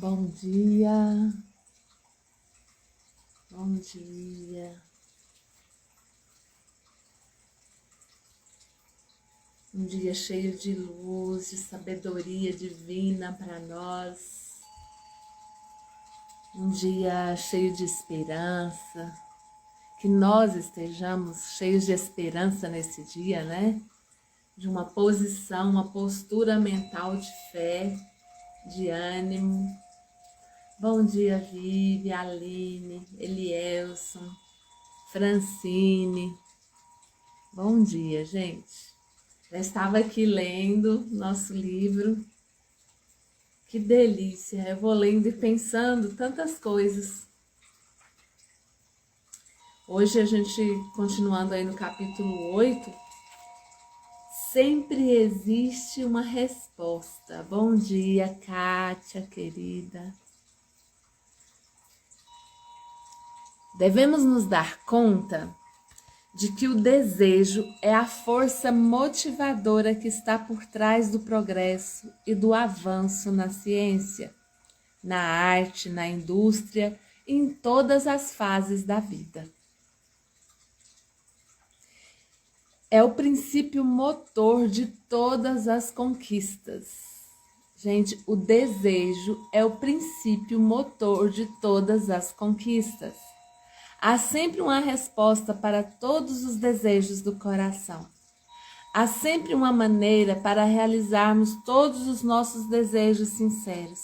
Bom dia, bom dia. Um dia cheio de luz, de sabedoria divina para nós. Um dia cheio de esperança. Que nós estejamos cheios de esperança nesse dia, né? De uma posição, uma postura mental de fé, de ânimo. Bom dia, Vivi, Aline, Elielson, Francine. Bom dia, gente. Já estava aqui lendo nosso livro. Que delícia! Eu vou lendo e pensando tantas coisas. Hoje a gente, continuando aí no capítulo 8, sempre existe uma resposta. Bom dia, Kátia, querida. Devemos nos dar conta de que o desejo é a força motivadora que está por trás do progresso e do avanço na ciência, na arte, na indústria e em todas as fases da vida. É o princípio motor de todas as conquistas. Gente, o desejo é o princípio motor de todas as conquistas. Há sempre uma resposta para todos os desejos do coração. Há sempre uma maneira para realizarmos todos os nossos desejos sinceros.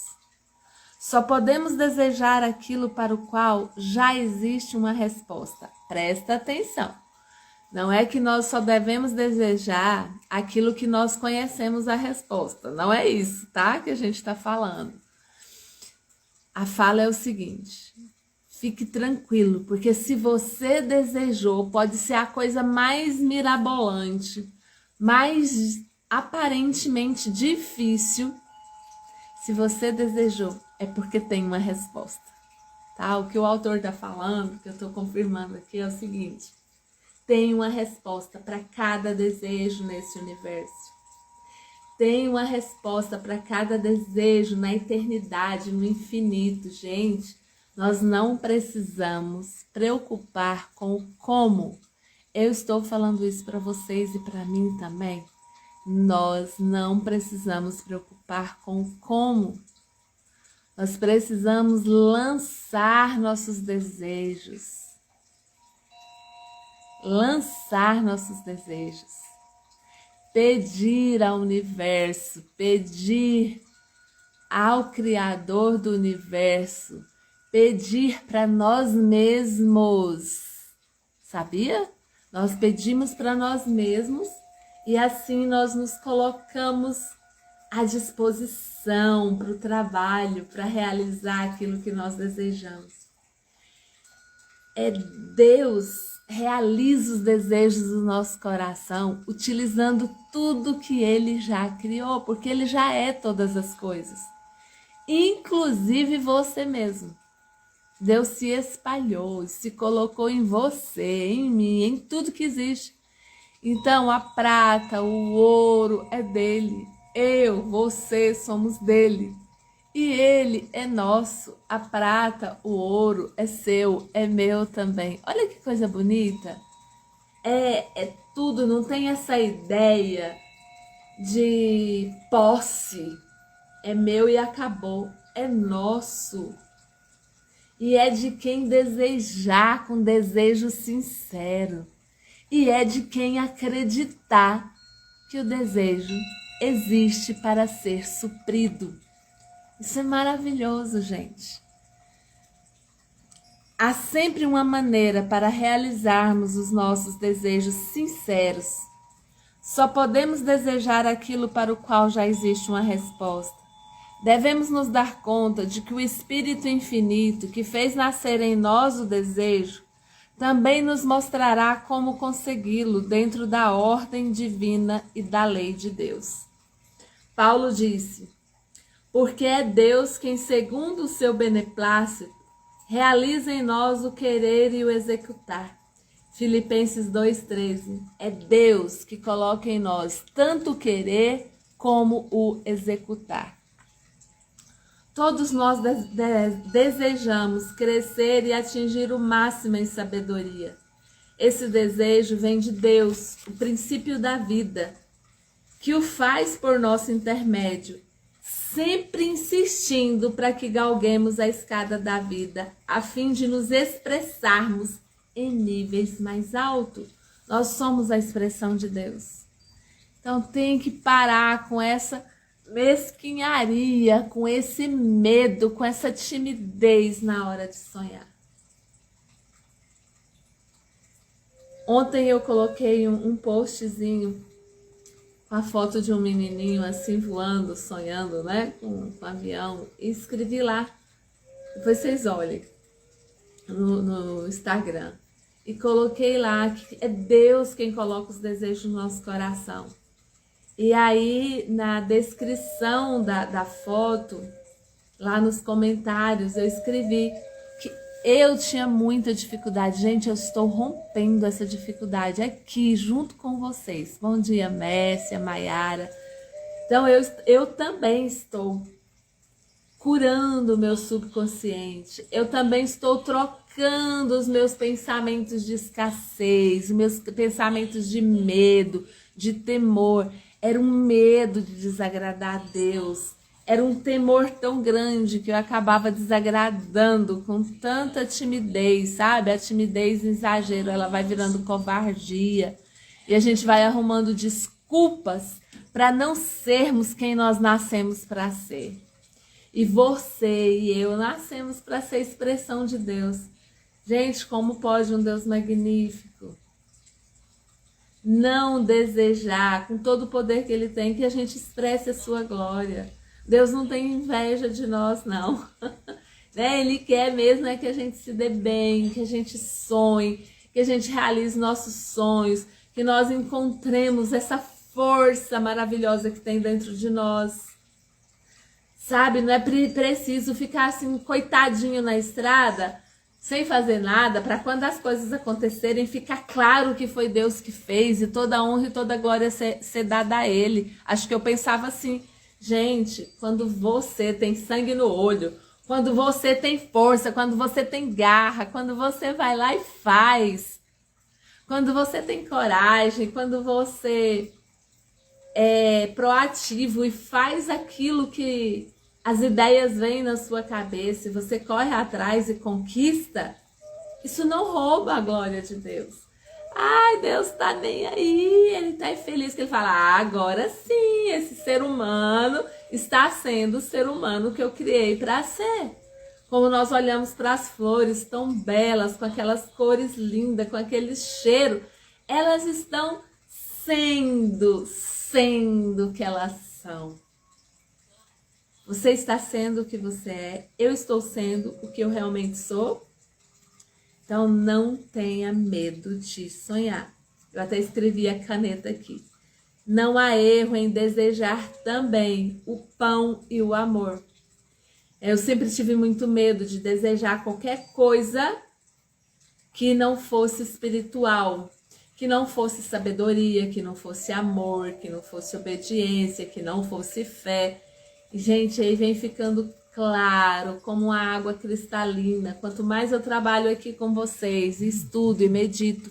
Só podemos desejar aquilo para o qual já existe uma resposta. Presta atenção. Não é que nós só devemos desejar aquilo que nós conhecemos a resposta. Não é isso, tá? Que a gente está falando. A fala é o seguinte: fique tranquilo, porque se você desejou, pode ser a coisa mais mirabolante, mais aparentemente difícil. Se você desejou, é porque tem uma resposta, tá? O que o autor está falando, que eu estou confirmando aqui, é o seguinte: tem uma resposta para cada desejo nesse universo. Tem uma resposta para cada desejo na eternidade, no infinito. Gente, nós não precisamos preocupar com o como. Eu estou falando isso para vocês e para mim também. Nós não precisamos preocupar com o como. Nós precisamos lançar nossos desejos. Lançar nossos desejos. Pedir ao universo, pedir ao Criador do universo, pedir para nós mesmos. Sabia? Nós pedimos para nós mesmos e assim nós nos colocamos à disposição para o trabalho, para realizar aquilo que nós desejamos. É Deus realiza os desejos do nosso coração utilizando tudo que Ele já criou, porque Ele já é todas as coisas, inclusive você mesmo. Deus se espalhou, se colocou em você, em mim, em tudo que existe. Então a prata, o ouro é dele, eu, você somos dele. E ele é nosso, a prata, o ouro é seu, é meu também. Olha que coisa bonita. É tudo, não tem essa ideia de posse. É meu e acabou, é nosso. E é de quem desejar com desejo sincero. E é de quem acreditar que o desejo existe para ser suprido. Isso é maravilhoso, gente. Há sempre uma maneira para realizarmos os nossos desejos sinceros. Só podemos desejar aquilo para o qual já existe uma resposta. Devemos nos dar conta de que o Espírito Infinito, que fez nascer em nós o desejo, também nos mostrará como consegui-lo dentro da ordem divina e da lei de Deus. Paulo disse: porque é Deus quem, segundo o seu beneplácito, realiza em nós o querer e o executar. Filipenses 2,13. É Deus que coloca em nós tanto o querer como o executar. Todos nós desejamos crescer e atingir o máximo em sabedoria. Esse desejo vem de Deus, o princípio da vida, que o faz por nosso intermédio, sempre insistindo para que galguemos a escada da vida, a fim de nos expressarmos em níveis mais altos. Nós somos a expressão de Deus. Então tem que parar com essa mesquinharia, com esse medo, com essa timidez na hora de sonhar. Ontem eu coloquei um postzinho com a foto de um menininho assim voando, sonhando, né, com um avião, e escrevi lá. Depois vocês olhem no Instagram. E coloquei lá que é Deus quem coloca os desejos no nosso coração. E aí, na descrição da foto, lá nos comentários, eu escrevi que eu tinha muita dificuldade. Gente, eu estou rompendo essa dificuldade aqui, junto com vocês. Bom dia, Mércia, Maiara. Então, eu também estou curando o meu subconsciente. Eu também estou trocando os meus pensamentos de escassez, os meus pensamentos de medo, de temor. Era um medo de desagradar a Deus. Era um temor tão grande que eu acabava desagradando com tanta timidez, sabe? A timidez em exagero, ela vai virando covardia. E a gente vai arrumando desculpas para não sermos quem nós nascemos para ser. E você e eu nascemos para ser expressão de Deus. Gente, como pode um Deus magnífico não desejar, com todo o poder que Ele tem, que a gente expresse a sua glória? Deus não tem inveja de nós, não. Né? Ele quer mesmo que a gente se dê bem, que a gente sonhe, que a gente realize nossos sonhos, que nós encontremos essa força maravilhosa que tem dentro de nós. Sabe, não é preciso ficar assim, coitadinho na estrada, sem fazer nada, para quando as coisas acontecerem, ficar claro que foi Deus que fez e toda a honra e toda a glória ser dada a Ele. Acho que eu pensava assim, gente, quando você tem sangue no olho, quando você tem força, quando você tem garra, quando você vai lá e faz, quando você tem coragem, quando você é proativo e faz aquilo que as ideias vêm na sua cabeça e você corre atrás e conquista, isso não rouba a glória de Deus. Ai, Deus tá nem aí, Ele tá feliz, que Ele fala, agora sim, esse ser humano está sendo o ser humano que eu criei para ser. Como nós olhamos para as flores tão belas, com aquelas cores lindas, com aquele cheiro, elas estão sendo o que elas são. Você está sendo o que você é, eu estou sendo o que eu realmente sou. Então não tenha medo de sonhar. Eu até escrevi a caneta aqui. Não há erro em desejar também o pão e o amor. Eu sempre tive muito medo de desejar qualquer coisa que não fosse espiritual, que não fosse sabedoria, que não fosse amor, que não fosse obediência, que não fosse fé. Gente, aí vem ficando claro, como uma água cristalina. Quanto mais eu trabalho aqui com vocês, estudo e medito,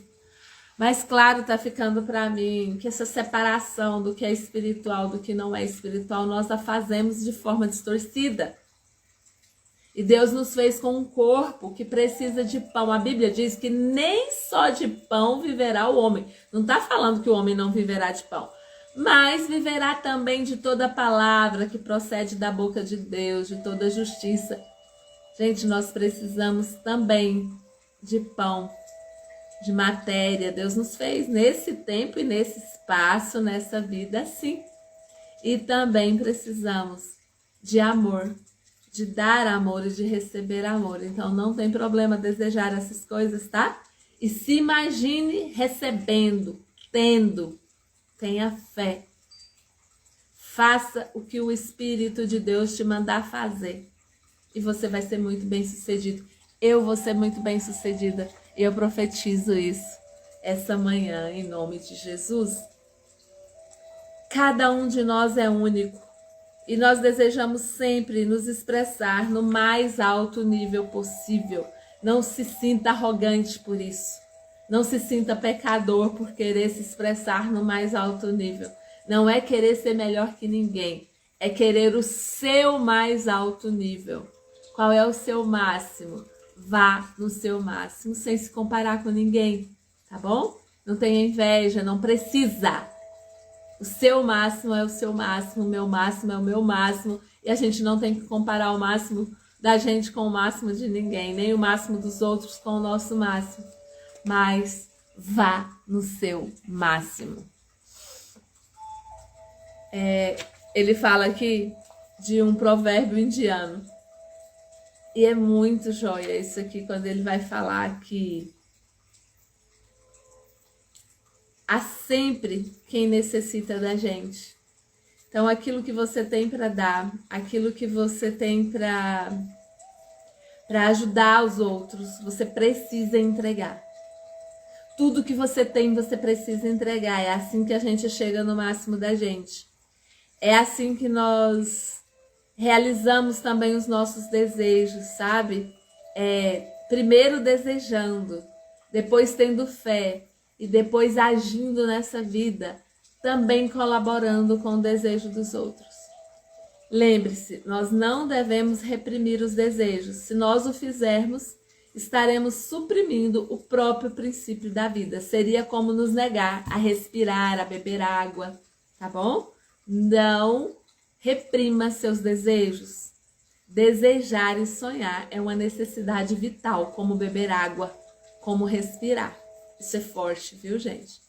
mais claro tá ficando para mim que essa separação do que é espiritual, do que não é espiritual, nós a fazemos de forma distorcida. E Deus nos fez com um corpo que precisa de pão. A Bíblia diz que nem só de pão viverá o homem. Não está falando que o homem não viverá de pão, mas viverá também de toda palavra que procede da boca de Deus, de toda justiça. Gente, nós precisamos também de pão, de matéria. Deus nos fez nesse tempo e nesse espaço, nessa vida assim. E também precisamos de amor, de dar amor e de receber amor. Então não tem problema desejar essas coisas, tá? E se imagine recebendo, tendo. Tenha fé. Faça o que o Espírito de Deus te mandar fazer. E você vai ser muito bem sucedido. Eu vou ser muito bem sucedida. E eu profetizo isso essa manhã, em nome de Jesus. Cada um de nós é único. E nós desejamos sempre nos expressar no mais alto nível possível. Não se sinta arrogante por isso. Não se sinta pecador por querer se expressar no mais alto nível. Não é querer ser melhor que ninguém. É querer o seu mais alto nível. Qual é o seu máximo? Vá no seu máximo sem se comparar com ninguém, tá bom? Não tenha inveja, não precisa. O seu máximo é o seu máximo, o meu máximo é o meu máximo. E a gente não tem que comparar o máximo da gente com o máximo de ninguém, nem o máximo dos outros com o nosso máximo. Mas vá no seu máximo. Ele fala aqui de um provérbio indiano. E é muito joia isso aqui, quando ele vai falar que há sempre quem necessita da gente. Então, aquilo que você tem para dar, aquilo que você tem para ajudar os outros, você precisa entregar. Tudo que você tem, você precisa entregar. É assim que a gente chega no máximo da gente. É assim que nós realizamos também os nossos desejos, sabe? Primeiro desejando, depois tendo fé e depois agindo nessa vida, também colaborando com o desejo dos outros. Lembre-se, nós não devemos reprimir os desejos. Se nós o fizermos, estaremos suprimindo o próprio princípio da vida. Seria como nos negar a respirar, a beber água, tá bom? Não reprima seus desejos. Desejar e sonhar é uma necessidade vital, como beber água, como respirar. Isso é forte, viu, gente?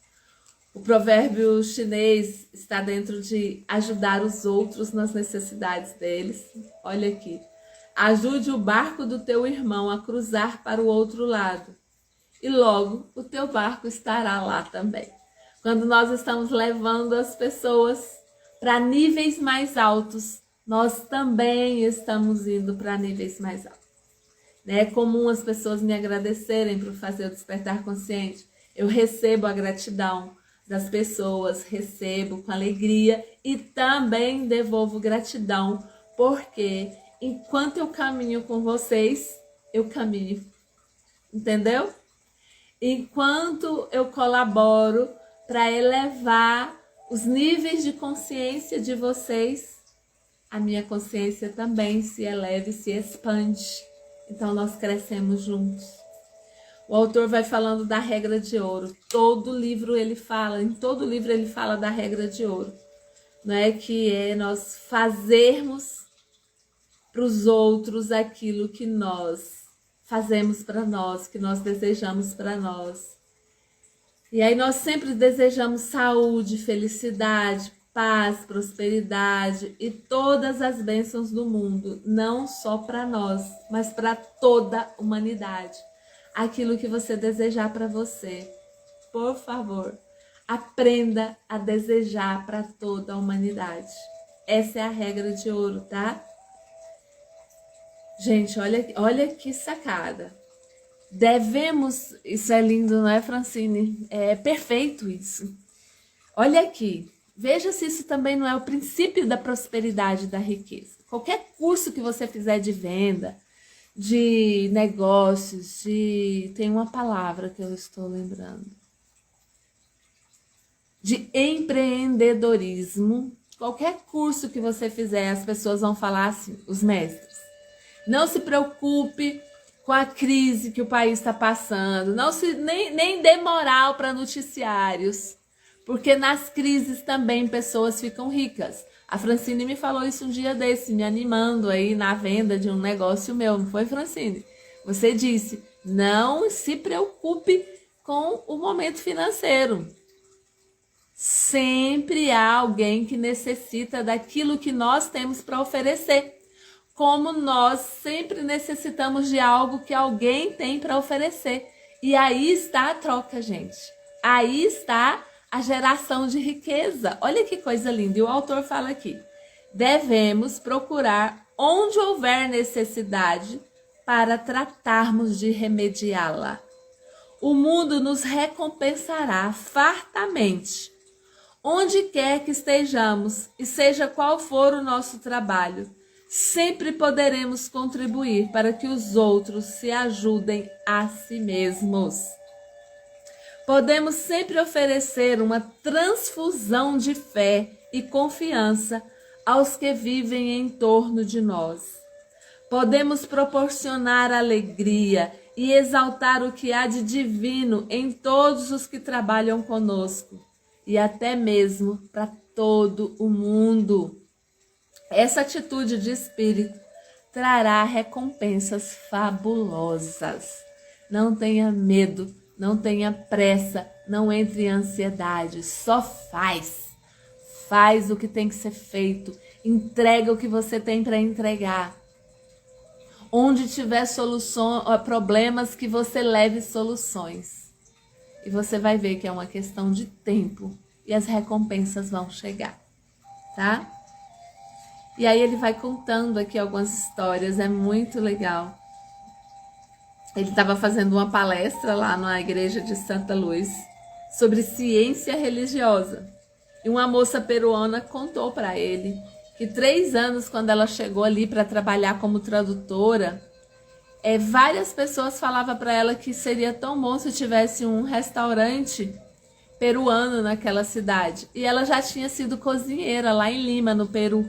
O provérbio chinês está dentro de ajudar os outros nas necessidades deles. Olha aqui. Ajude o barco do teu irmão a cruzar para o outro lado. E logo o teu barco estará lá também. Quando nós estamos levando as pessoas para níveis mais altos, nós também estamos indo para níveis mais altos. É comum as pessoas me agradecerem por fazer o despertar consciente. Eu recebo a gratidão das pessoas, recebo com alegria e também devolvo gratidão, porque enquanto eu caminho com vocês, eu caminho. Entendeu? Enquanto eu colaboro para elevar os níveis de consciência de vocês, a minha consciência também se eleva e se expande. Então nós crescemos juntos. O autor vai falando da regra de ouro. Em todo livro ele fala da regra de ouro. Não é que é nós fazermos para os outros aquilo que nós fazemos para nós, que nós desejamos para nós. E aí nós sempre desejamos saúde, felicidade, paz, prosperidade e todas as bênçãos do mundo, não só para nós, mas para toda a humanidade. Aquilo que você desejar para você, por favor, aprenda a desejar para toda a humanidade. Essa é a regra de ouro, tá? Gente, olha que sacada. Devemos, isso é lindo, não é, Francine? É perfeito isso. Olha aqui, veja se isso também não é o princípio da prosperidade e da riqueza. Qualquer curso que você fizer de venda, de negócios, tem uma palavra que eu estou lembrando, de empreendedorismo, qualquer curso que você fizer, as pessoas vão falar assim, os mestres, não se preocupe com a crise que o país está passando, nem dê moral para noticiários, porque nas crises também pessoas ficam ricas. A Francine me falou isso um dia desse, me animando aí na venda de um negócio meu, não foi, Francine? Você disse, não se preocupe com o momento financeiro. Sempre há alguém que necessita daquilo que nós temos para oferecer. Como nós sempre necessitamos de algo que alguém tem para oferecer. E aí está a troca, gente. Aí está a geração de riqueza. Olha que coisa linda. E o autor fala aqui. Devemos procurar onde houver necessidade para tratarmos de remediá-la. O mundo nos recompensará fartamente. Onde quer que estejamos e seja qual for o nosso trabalho, sempre poderemos contribuir para que os outros se ajudem a si mesmos. Podemos sempre oferecer uma transfusão de fé e confiança aos que vivem em torno de nós. Podemos proporcionar alegria e exaltar o que há de divino em todos os que trabalham conosco e até mesmo para todo o mundo. Essa atitude de espírito trará recompensas fabulosas. Não tenha medo, não tenha pressa, não entre em ansiedade, só faz. Faz o que tem que ser feito, entrega o que você tem para entregar. Onde tiver problemas, que você leve soluções. E você vai ver que é uma questão de tempo e as recompensas vão chegar, tá? E aí ele vai contando aqui algumas histórias, é muito legal. Ele estava fazendo uma palestra lá na igreja de Santa Luz sobre ciência religiosa. E uma moça peruana contou para ele que 3 anos, quando ela chegou ali para trabalhar como tradutora, várias pessoas falavam para ela que seria tão bom se tivesse um restaurante peruano naquela cidade. E ela já tinha sido cozinheira lá em Lima, no Peru.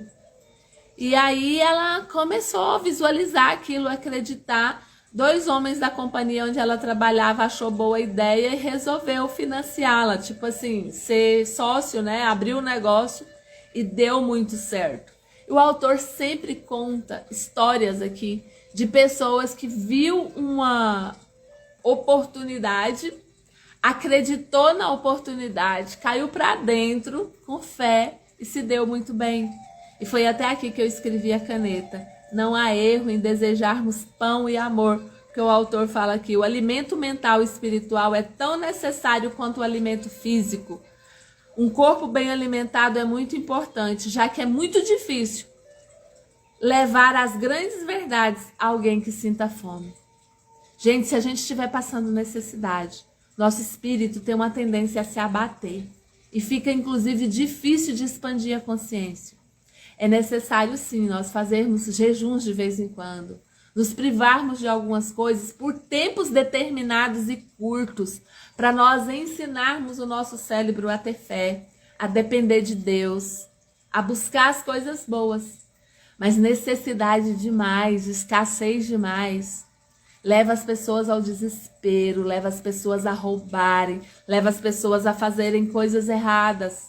E aí ela começou a visualizar aquilo, acreditar. 2 homens da companhia onde ela trabalhava achou boa ideia e resolveu financiá-la. Tipo assim, ser sócio, né? Abriu o negócio e deu muito certo. E o autor sempre conta histórias aqui de pessoas que viu uma oportunidade, acreditou na oportunidade, caiu para dentro com fé e se deu muito bem. E foi até aqui que eu escrevi a caneta. Não há erro em desejarmos pão e amor, porque o autor fala aqui, o alimento mental e espiritual é tão necessário quanto o alimento físico. Um corpo bem alimentado é muito importante, já que é muito difícil levar as grandes verdades a alguém que sinta fome. Gente, se a gente estiver passando necessidade, nosso espírito tem uma tendência a se abater e fica inclusive difícil de expandir a consciência. É necessário sim nós fazermos jejuns de vez em quando, nos privarmos de algumas coisas por tempos determinados e curtos, para nós ensinarmos o nosso cérebro a ter fé, a depender de Deus, a buscar as coisas boas. Mas necessidade demais, escassez demais, leva as pessoas ao desespero, leva as pessoas a roubarem, leva as pessoas a fazerem coisas erradas,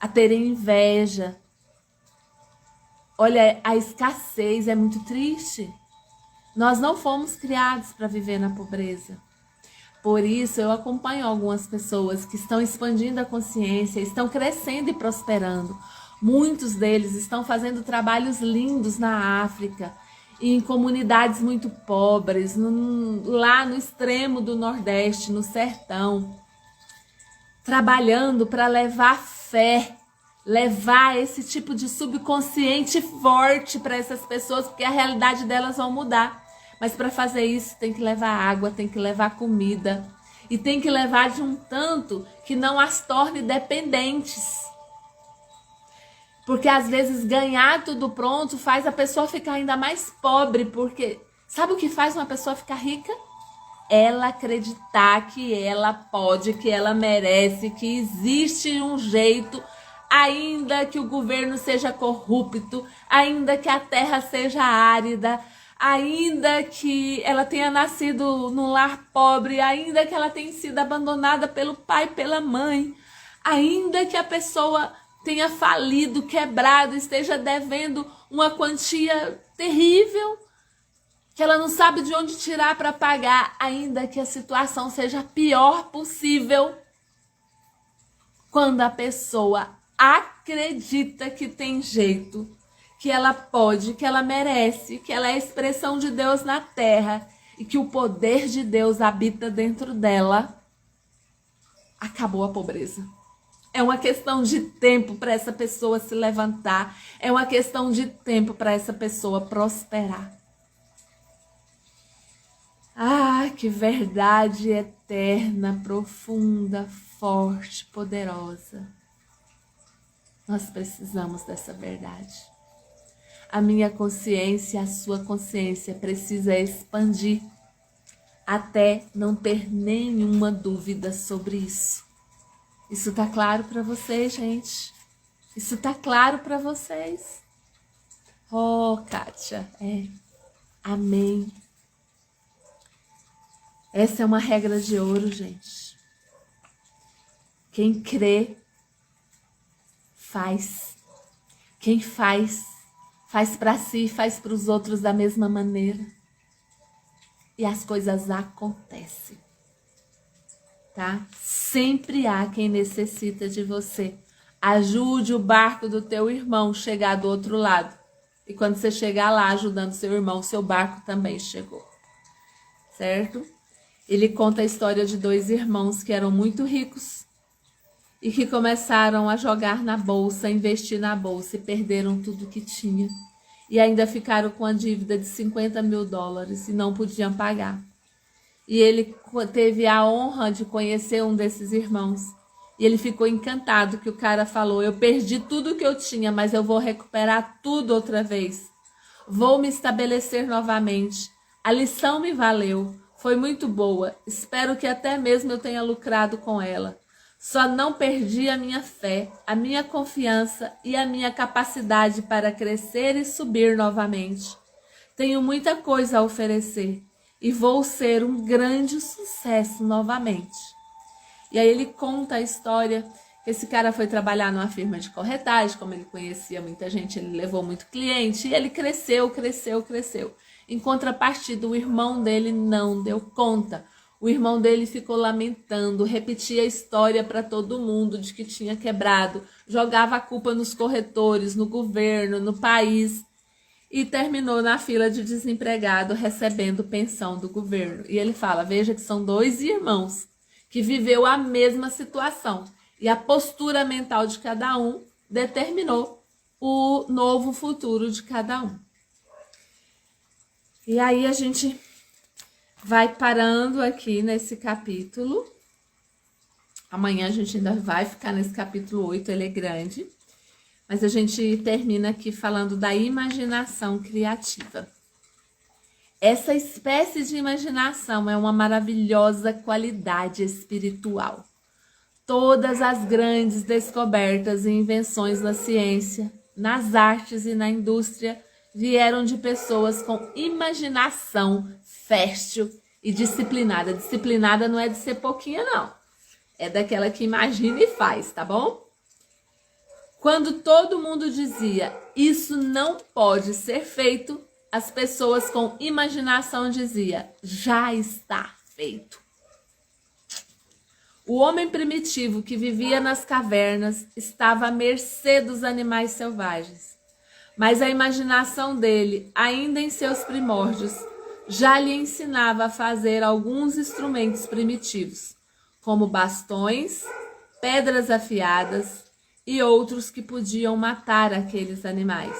a terem inveja. Olha, a escassez é muito triste. Nós não fomos criados para viver na pobreza. Por isso, eu acompanho algumas pessoas que estão expandindo a consciência, estão crescendo e prosperando. Muitos deles estão fazendo trabalhos lindos na África, em comunidades muito pobres, lá no extremo do Nordeste, no sertão, trabalhando para levar fé, levar esse tipo de subconsciente forte para essas pessoas, porque a realidade delas vai mudar. Mas para fazer isso tem que levar água, tem que levar comida e tem que levar de um tanto que não as torne dependentes. Porque às vezes ganhar tudo pronto faz a pessoa ficar ainda mais pobre, porque sabe o que faz uma pessoa ficar rica? Ela acreditar que ela pode, que ela merece, que existe um jeito, ainda que o governo seja corrupto, ainda que a terra seja árida, ainda que ela tenha nascido num lar pobre, ainda que ela tenha sido abandonada pelo pai e pela mãe, ainda que a pessoa tenha falido, quebrado, esteja devendo uma quantia terrível, que ela não sabe de onde tirar para pagar, ainda que a situação seja a pior possível, quando a pessoa acredita que tem jeito, que ela pode, que ela merece, que ela é a expressão de Deus na terra e que o poder de Deus habita dentro dela, acabou a pobreza. É uma questão de tempo para essa pessoa se levantar. É uma questão de tempo para essa pessoa prosperar. Ah, que verdade eterna, profunda, forte, poderosa. Nós precisamos dessa verdade. A minha consciência, a sua consciência precisa expandir até não ter nenhuma dúvida sobre isso. Isso tá claro para vocês, gente? Isso tá claro para vocês? Oh, Kátia, amém. Essa é uma regra de ouro, gente. Quem crê, faz. Quem faz para si, faz para os outros da mesma maneira. E as coisas acontecem. Tá? Sempre há quem necessita de você. Ajude o barco do teu irmão chegar do outro lado. E quando você chegar lá ajudando seu irmão, seu barco também chegou. Certo? Ele conta a história de dois irmãos que eram muito ricos e que começaram a jogar na bolsa, investir na bolsa e perderam tudo que tinha. E ainda ficaram com a dívida de $50 mil e não podiam pagar. E ele teve a honra de conhecer um desses irmãos. E ele ficou encantado que o cara falou: eu perdi tudo que eu tinha, mas eu vou recuperar tudo outra vez. Vou me estabelecer novamente. A lição me valeu. Foi muito boa. Espero que até mesmo eu tenha lucrado com ela. Só não perdi a minha fé, a minha confiança e a minha capacidade para crescer e subir novamente. Tenho muita coisa a oferecer e vou ser um grande sucesso novamente. E aí ele conta a história que esse cara foi trabalhar numa firma de corretagem, como ele conhecia muita gente, ele levou muito cliente e ele cresceu. Em contrapartida, o irmão dele não deu conta. O irmão dele ficou lamentando, repetia a história para todo mundo de que tinha quebrado, jogava a culpa nos corretores, no governo, no país e terminou na fila de desempregado recebendo pensão do governo. E ele fala, veja que são dois irmãos que viveu a mesma situação e a postura mental de cada um determinou o novo futuro de cada um. E aí a gente vai parando aqui nesse capítulo. Amanhã a gente ainda vai ficar nesse capítulo 8, ele é grande. Mas a gente termina aqui falando da imaginação criativa. Essa espécie de imaginação é uma maravilhosa qualidade espiritual. Todas as grandes descobertas e invenções na ciência, nas artes e na indústria vieram de pessoas com imaginação fértil e disciplinada. Disciplinada não é de ser pouquinha, não. É daquela que imagina e faz, tá bom? Quando todo mundo dizia, isso não pode ser feito, as pessoas com imaginação diziam, já está feito. O homem primitivo que vivia nas cavernas estava à mercê dos animais selvagens. Mas a imaginação dele, ainda em seus primórdios, já lhe ensinava a fazer alguns instrumentos primitivos, como bastões, pedras afiadas e outros que podiam matar aqueles animais.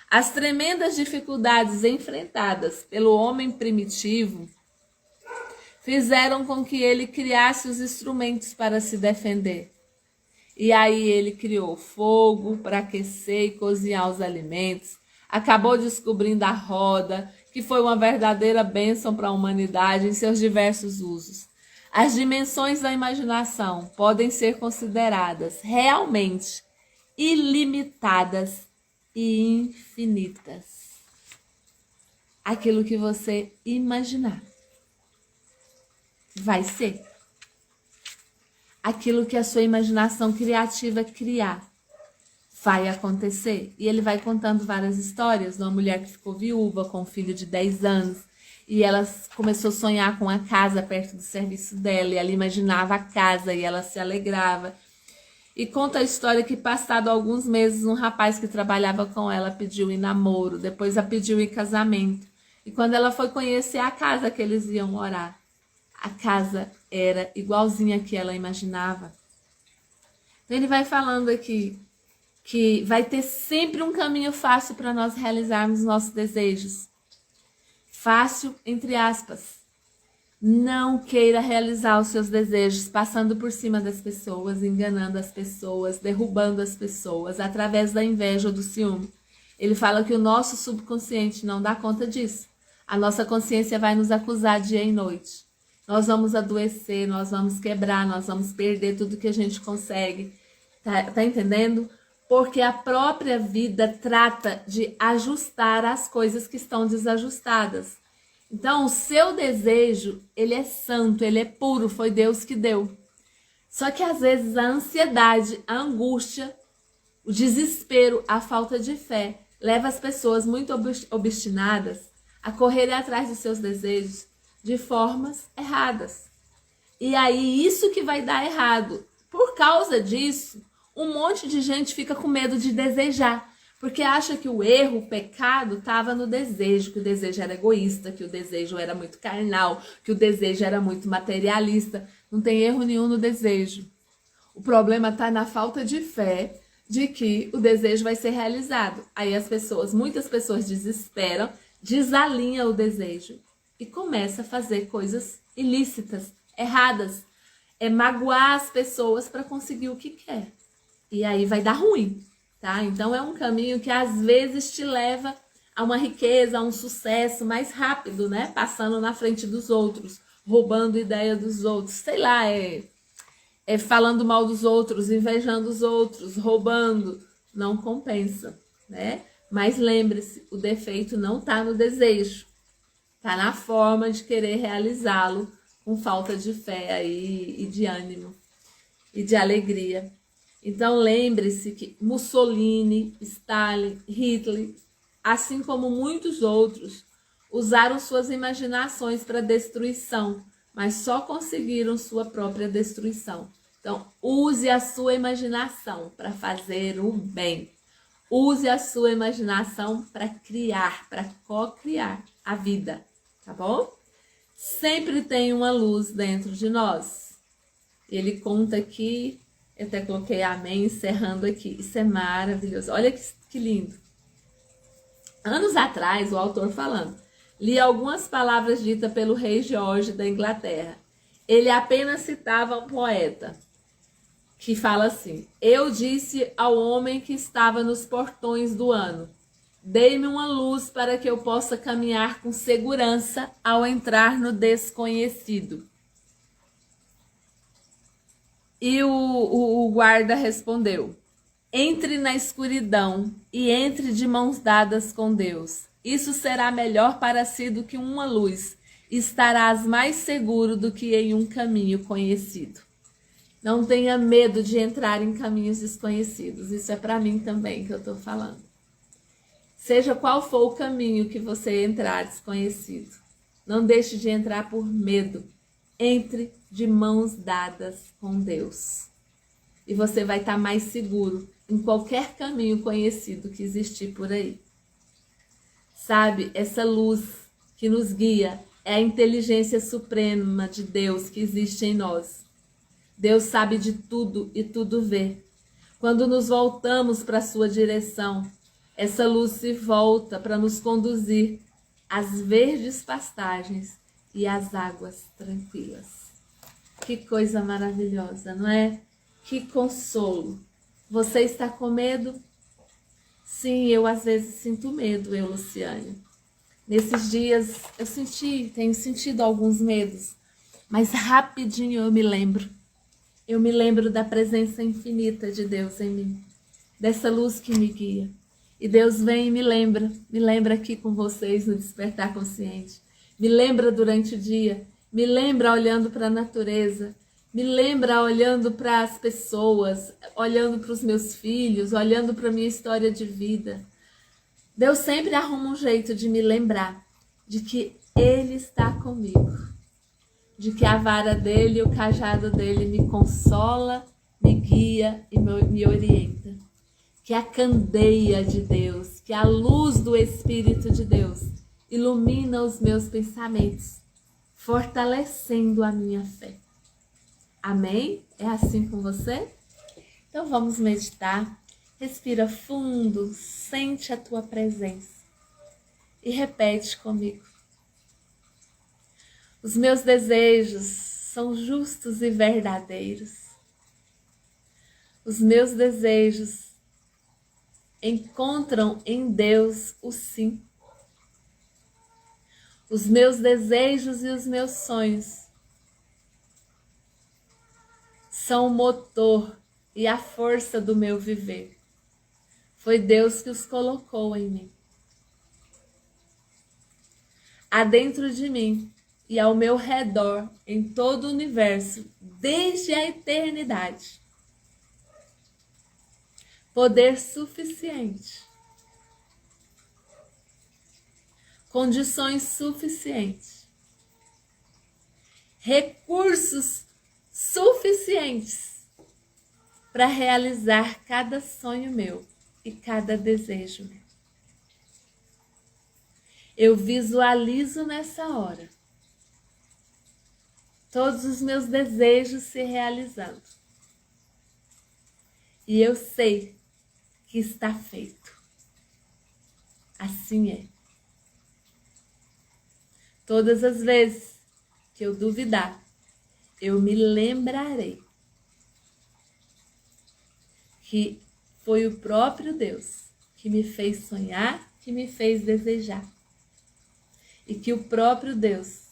As tremendas dificuldades enfrentadas pelo homem primitivo fizeram com que ele criasse os instrumentos para se defender. E aí ele criou fogo para aquecer e cozinhar os alimentos, acabou descobrindo a roda, que foi uma verdadeira bênção para a humanidade em seus diversos usos. As dimensões da imaginação podem ser consideradas realmente ilimitadas e infinitas. Aquilo que você imaginar vai ser. Aquilo que a sua imaginação criativa criar vai acontecer. E ele vai contando várias histórias de uma mulher que ficou viúva com um filho de 10 anos. E ela começou a sonhar com a casa perto do serviço dela. E ela imaginava a casa e ela se alegrava. E conta a história que, passado alguns meses, um rapaz que trabalhava com ela pediu em namoro. Depois a pediu em casamento. E quando ela foi conhecer a casa que eles iam morar, a casa era igualzinha que ela imaginava. Então ele vai falando aqui que vai ter sempre um caminho fácil para nós realizarmos nossos desejos. Fácil, entre aspas. Não queira realizar os seus desejos passando por cima das pessoas, enganando as pessoas, derrubando as pessoas, através da inveja ou do ciúme. Ele fala que o nosso subconsciente não dá conta disso. A nossa consciência vai nos acusar dia e noite. Nós vamos adoecer, nós vamos quebrar, nós vamos perder tudo que a gente consegue. Tá entendendo? Porque a própria vida trata de ajustar as coisas que estão desajustadas. Então, o seu desejo, ele é santo, ele é puro, foi Deus que deu. Só que às vezes a ansiedade, a angústia, o desespero, a falta de fé leva as pessoas muito obstinadas a correrem atrás dos seus desejos de formas erradas. E aí isso que vai dar errado. Por causa disso, um monte de gente fica com medo de desejar, porque acha que o erro, o pecado estava no desejo, que o desejo era egoísta, que o desejo era muito carnal, que o desejo era muito materialista. Não tem erro nenhum no desejo. O problema está na falta de fé de que o desejo vai ser realizado. Aí muitas pessoas desesperam, desalinham o desejo e começam a fazer coisas ilícitas, erradas. É magoar as pessoas para conseguir o que quer. E aí vai dar ruim, tá? Então é um caminho que às vezes te leva a uma riqueza, a um sucesso mais rápido, né? Passando na frente dos outros, roubando ideia dos outros, sei lá, falando mal dos outros, invejando os outros, roubando. Não compensa, né? Mas lembre-se, o defeito não está no desejo, está na forma de querer realizá-lo com falta de fé aí, e de ânimo e de alegria. Então lembre-se que Mussolini, Stalin, Hitler, assim como muitos outros, usaram suas imaginações para destruição, mas só conseguiram sua própria destruição. Então use a sua imaginação para fazer o bem. Use a sua imaginação para criar, para co-criar a vida, tá bom? Sempre tem uma luz dentro de nós. Ele conta aqui, eu até coloquei amém, encerrando aqui. Isso é maravilhoso. Olha que lindo. Anos atrás, o autor falando, li algumas palavras ditas pelo rei George da Inglaterra. Ele apenas citava um poeta que fala assim: eu disse ao homem que estava nos portões do ano, dei-me uma luz para que eu possa caminhar com segurança ao entrar no desconhecido. E o guarda respondeu: entre na escuridão e entre de mãos dadas com Deus. Isso será melhor para si do que uma luz. Estarás mais seguro do que em um caminho conhecido. Não tenha medo de entrar em caminhos desconhecidos. Isso é para mim também que eu estou falando. Seja qual for o caminho que você entrar desconhecido, não deixe de entrar por medo. Entre de mãos dadas com Deus. E você vai estar mais seguro em qualquer caminho conhecido que existir por aí. Sabe, essa luz que nos guia é a inteligência suprema de Deus que existe em nós. Deus sabe de tudo e tudo vê. Quando nos voltamos para a sua direção, essa luz se volta para nos conduzir às verdes pastagens e às águas tranquilas. Que coisa maravilhosa, não é? Que consolo. Você está com medo? Sim, eu às vezes sinto medo, Luciane. Nesses dias eu tenho sentido alguns medos, mas rapidinho eu me lembro. Eu me lembro da presença infinita de Deus em mim, dessa luz que me guia. E Deus vem e me lembra aqui com vocês no Despertar Consciente. Me lembra durante o dia, me lembra olhando para a natureza, me lembra olhando para as pessoas, olhando para os meus filhos, olhando para a minha história de vida. Deus sempre arruma um jeito de me lembrar de que Ele está comigo, de que a vara dele e o cajado dele me consola, me guia e me orienta. Que a candeia de Deus, que a luz do Espírito de Deus ilumina os meus pensamentos, fortalecendo a minha fé. Amém? É assim com você? Então vamos meditar. Respira fundo, sente a tua presença e repete comigo. Os meus desejos são justos e verdadeiros. Os meus desejos encontram em Deus o sim. Os meus desejos e os meus sonhos são o motor e a força do meu viver. Foi Deus que os colocou em mim. Há dentro de mim e ao meu redor, em todo o universo, desde a eternidade, poder suficiente, condições suficientes, recursos suficientes para realizar cada sonho meu e cada desejo meu. Eu visualizo nessa hora todos os meus desejos se realizando. E eu sei que está feito. Assim é. Todas as vezes que eu duvidar, eu me lembrarei que foi o próprio Deus que me fez sonhar, que me fez desejar. E que o próprio Deus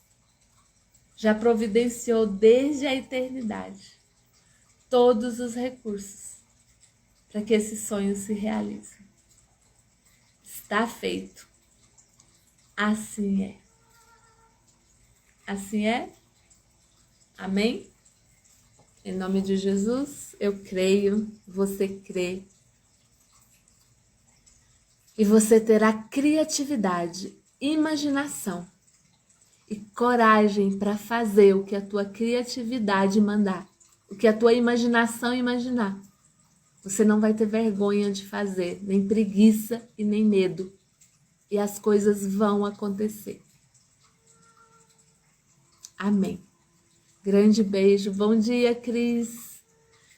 já providenciou desde a eternidade todos os recursos para que esses sonhos se realizem. Está feito. Assim é. Assim é? Amém? Em nome de Jesus, eu creio, você crê. E você terá criatividade, imaginação e coragem para fazer o que a tua criatividade mandar, o que a tua imaginação imaginar. Você não vai ter vergonha de fazer, nem preguiça e nem medo. E as coisas vão acontecer. Amém. Grande beijo. Bom dia, Cris.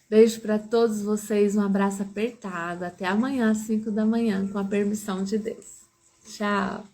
Beijo para todos vocês. Um abraço apertado. Até amanhã, às 5 da manhã, com a permissão de Deus. Tchau.